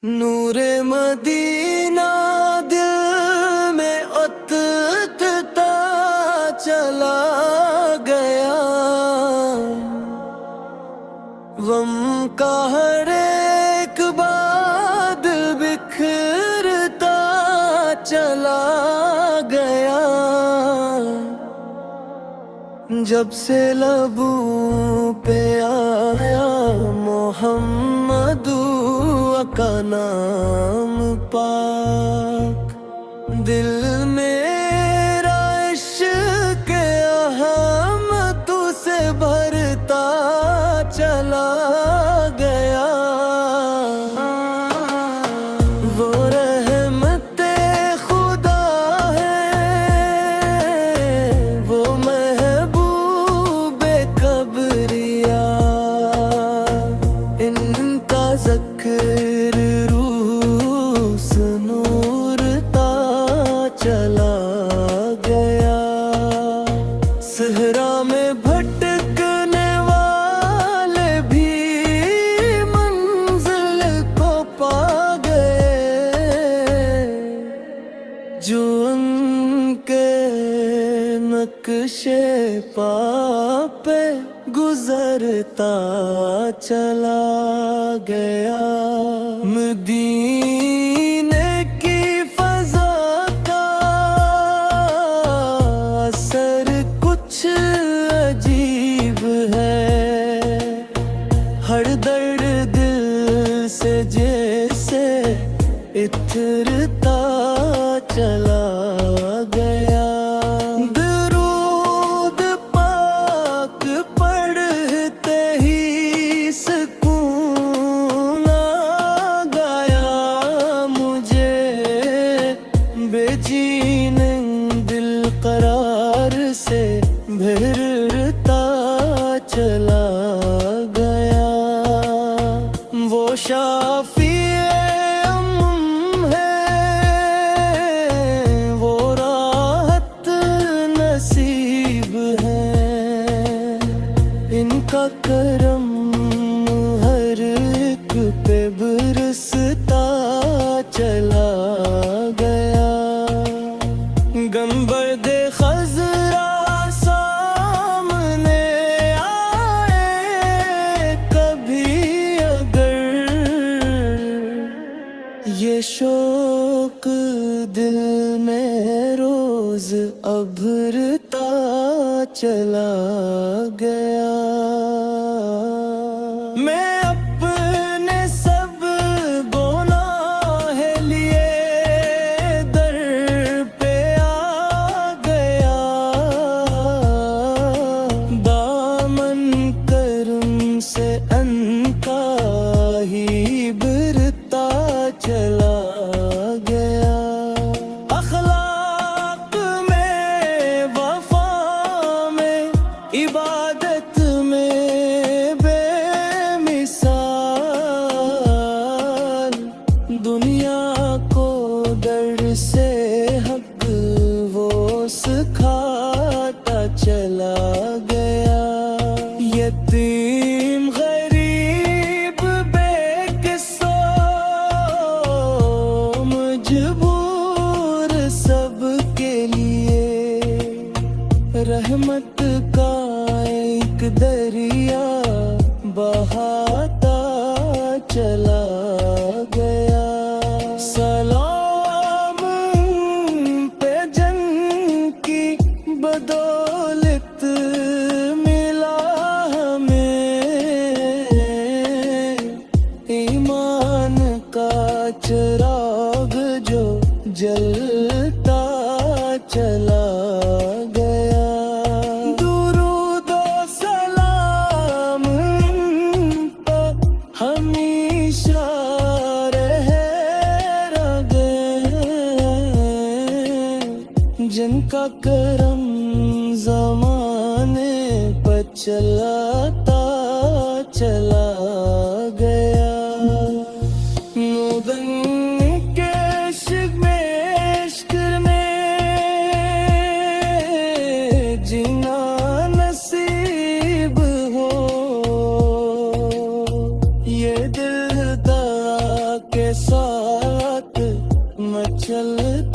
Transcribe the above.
नूरे Medina दिल में उतरता चला गया। गम का हर एक बादल बिखरता चला गया। जब से लबों पे आया मोहम्मदू का नाम पाक, दिल मेरा इश्क़ अहमद से भरता चला गया। वो रहमते खुदा है, वो महबूबे कब्रिया, इनका ज़िक्र चला गया। सहरा में भटकने वाले भी मंजिल को पा गए, जो उनके नक्शे पा पे गुजरता चला गया। मदीने की हर दर्द दिल से जैसे इतरता चला गया। दरूद पाक पढ़ते ही सुकून आ गया मुझे, बेचैन दिल करार से भिरता चला गया। वो शाफिए अम्म है, वो राहत नसीब है, इनका करम हर एक पे बरसता चला गया। गंबद खज़रा सामने आए कभी अगर, ये शौक दिल में रोज अभरता चला गया। मैं अपने सब गुनाह लिए दर पे आ गया, दामन करम से अनका ही बरता चला गया। अखलाक में वफा में इबादत में बेमिसाल, दुनिया को दर से हक वो सिखाता चला गया। यतीम गरीब बेकसो मजबूर सबके लिए रहमत का एक दरिया बहाता चला गया। सलाम पे जिनकी बदौलत मिला हमें, ईमान का चिराग जो जलता चला गया। दुरूद सलाम तो हमेशा रहेगा, जिनका करम ज़माने पर चलाता चला गया। नूदन के इश्क़ में जीना नसीब हो, ये दिल दा के साथ मैं चलता